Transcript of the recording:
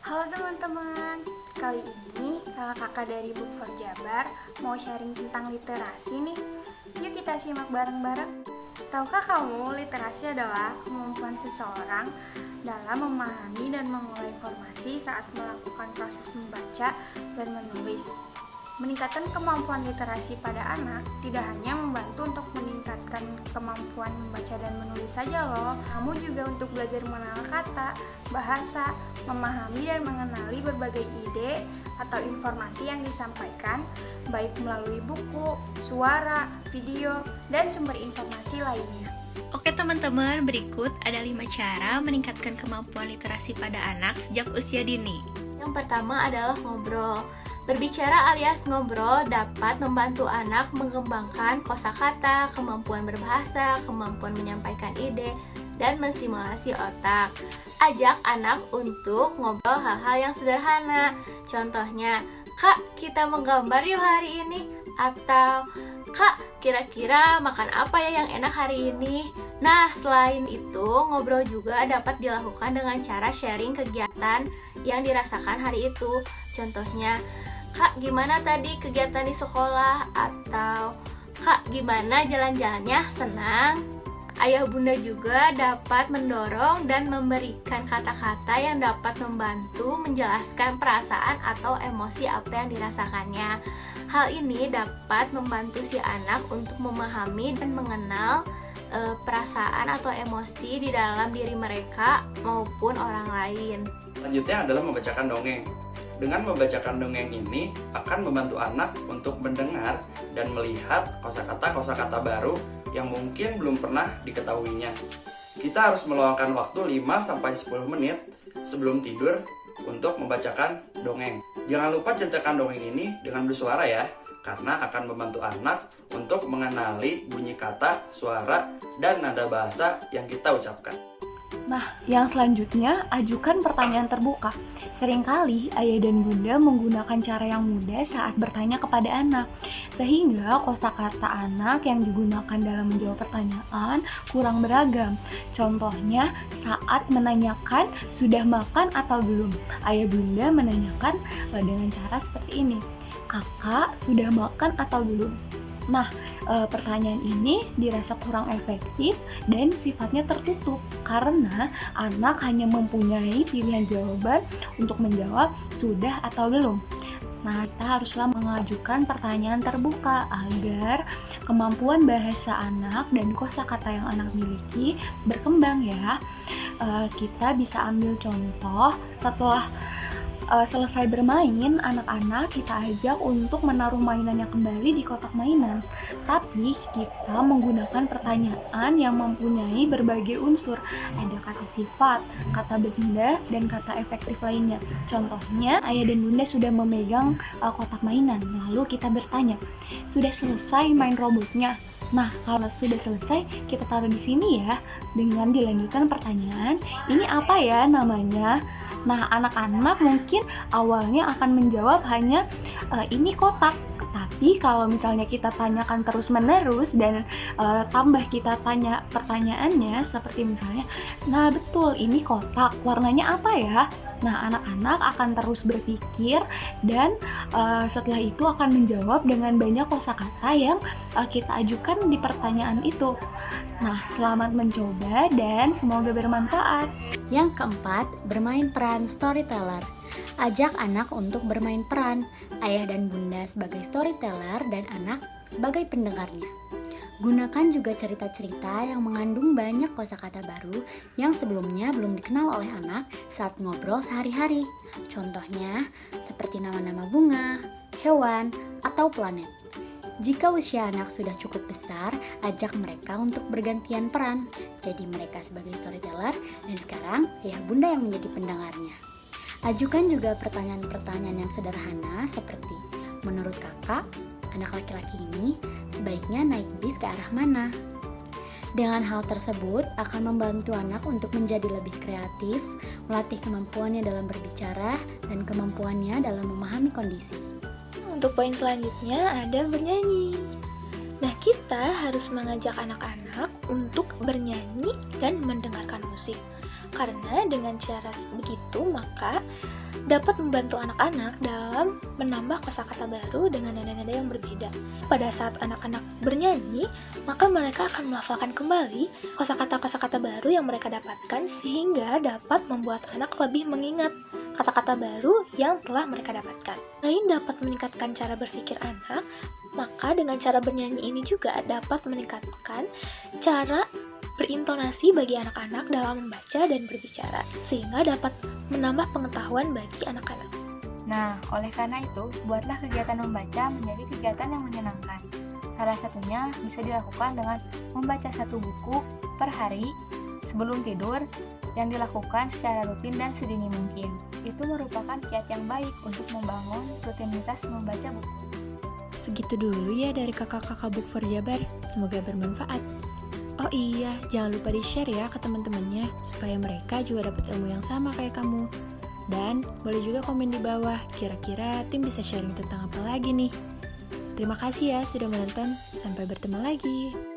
Halo teman-teman, kali ini kakak-kakak dari Book for Jabar mau sharing tentang literasi nih. Yuk kita simak bareng-bareng. Tahukah kamu, literasi adalah kemampuan seseorang dalam memahami dan mengolah informasi saat melakukan proses membaca dan menulis. Meningkatkan kemampuan literasi pada anak tidak hanya membantu untuk meningkatkan kemampuan membaca dan menulis saja loh, namun juga untuk belajar mengenal kata, bahasa, memahami dan mengenali berbagai ide atau informasi yang disampaikan, baik melalui buku, suara, video, dan sumber informasi lainnya. Oke teman-teman, berikut ada 5 cara meningkatkan kemampuan literasi pada anak sejak usia dini. Yang pertama adalah ngobrol. Berbicara alias ngobrol dapat membantu anak mengembangkan kosakata, kemampuan berbahasa, kemampuan menyampaikan ide, dan menstimulasi otak. Ajak anak untuk ngobrol hal-hal yang sederhana. Contohnya, "Kak, kita menggambar yuk hari ini." Atau, "Kak, kira-kira makan apa ya yang enak hari ini?" Nah, selain itu, ngobrol juga dapat dilakukan dengan cara sharing kegiatan yang dirasakan hari itu. Contohnya, "Kak, gimana tadi kegiatan di sekolah?" Atau, "Kak, gimana jalan-jalannya? Senang?" Ayah bunda juga dapat mendorong dan memberikan kata-kata yang dapat membantu menjelaskan perasaan atau emosi apa yang dirasakannya. Hal ini dapat membantu si anak untuk memahami dan mengenal perasaan atau emosi di dalam diri mereka maupun orang lain. Selanjutnya adalah membacakan dongeng. Dengan membacakan dongeng ini akan membantu anak untuk mendengar dan melihat kosakata-kosakata baru yang mungkin belum pernah diketahuinya. Kita harus meluangkan waktu 5-10 menit sebelum tidur untuk membacakan dongeng. Jangan lupa ceritakan dongeng ini dengan bersuara ya, karena akan membantu anak untuk mengenali bunyi kata, suara, dan nada bahasa yang kita ucapkan. Nah, yang selanjutnya, ajukan pertanyaan terbuka. Seringkali ayah dan bunda menggunakan cara yang mudah saat bertanya kepada anak, sehingga kosakata anak yang digunakan dalam menjawab pertanyaan kurang beragam. Contohnya, saat menanyakan sudah makan atau belum, ayah bunda menanyakan dengan cara seperti ini, "Kakak sudah makan atau belum?" Nah, pertanyaan ini dirasa kurang efektif dan sifatnya tertutup karena anak hanya mempunyai pilihan jawaban untuk menjawab sudah atau belum. Nah, kita haruslah mengajukan pertanyaan terbuka agar kemampuan bahasa anak dan kosakata yang anak miliki berkembang ya. Kita bisa ambil contoh setelah selesai bermain, anak-anak kita ajak untuk menaruh mainannya kembali di kotak mainan. Tapi kita menggunakan pertanyaan yang mempunyai berbagai unsur. Ada kata sifat, kata benda, dan kata efektif lainnya. Contohnya, ayah dan bunda sudah memegang kotak mainan. Lalu kita bertanya, "Sudah selesai main robotnya?" Nah, kalau sudah selesai, kita taruh di sini ya. Dengan dilanjutkan pertanyaan, "Ini apa ya namanya?" Nah, anak-anak mungkin awalnya akan menjawab hanya ini kotak. Tapi kalau misalnya kita tanyakan terus-menerus dan tambah kita tanya pertanyaannya seperti misalnya, "Nah, betul ini kotak, warnanya apa ya?" Nah, anak-anak akan terus berpikir dan setelah itu akan menjawab dengan banyak kosakata yang kita ajukan di pertanyaan itu. Nah, selamat mencoba dan semoga bermanfaat. Yang keempat, bermain peran storyteller. Ajak anak untuk bermain peran, ayah dan bunda sebagai storyteller dan anak sebagai pendengarnya. Gunakan juga cerita-cerita yang mengandung banyak kosakata baru yang sebelumnya belum dikenal oleh anak saat ngobrol sehari-hari. Contohnya, seperti nama-nama bunga, hewan, atau planet. Jika usia anak sudah cukup besar, ajak mereka untuk bergantian peran. Jadi mereka sebagai storyteller dan sekarang ayah bunda yang menjadi pendengarnya. Ajukan juga pertanyaan-pertanyaan yang sederhana seperti, "Menurut kakak, anak laki-laki ini sebaiknya naik bis ke arah mana?" Dengan hal tersebut akan membantu anak untuk menjadi lebih kreatif, melatih kemampuannya dalam berbicara dan kemampuannya dalam memahami kondisi. Untuk poin selanjutnya ada bernyanyi. Nah, kita harus mengajak anak-anak untuk bernyanyi dan mendengarkan musik. Karena dengan cara begitu, maka dapat membantu anak-anak dalam menambah kosakata baru dengan nada-nada yang berbeda. Pada saat anak-anak bernyanyi, maka mereka akan melafalkan kembali kosakata-kosakata baru yang mereka dapatkan sehingga dapat membuat anak lebih mengingat kata-kata baru yang telah mereka dapatkan. Selain dapat meningkatkan cara berpikir anak, maka dengan cara bernyanyi ini juga dapat meningkatkan cara berintonasi bagi anak-anak dalam membaca dan berbicara, sehingga dapat menambah pengetahuan bagi anak-anak. Nah, oleh karena itu, buatlah kegiatan membaca menjadi kegiatan yang menyenangkan. Salah satunya bisa dilakukan dengan membaca 1 buku per hari sebelum tidur yang dilakukan secara rutin dan sedini mungkin. Itu merupakan kiat yang baik untuk membangun rutinitas membaca buku. Segitu dulu ya dari kakak-kakak Book for Jabar, semoga bermanfaat. Oh iya, jangan lupa di-share ya ke teman-temannya, supaya mereka juga dapat ilmu yang sama kayak kamu. Dan boleh juga komen di bawah, kira-kira tim bisa sharing tentang apa lagi nih. Terima kasih ya sudah menonton, sampai bertemu lagi.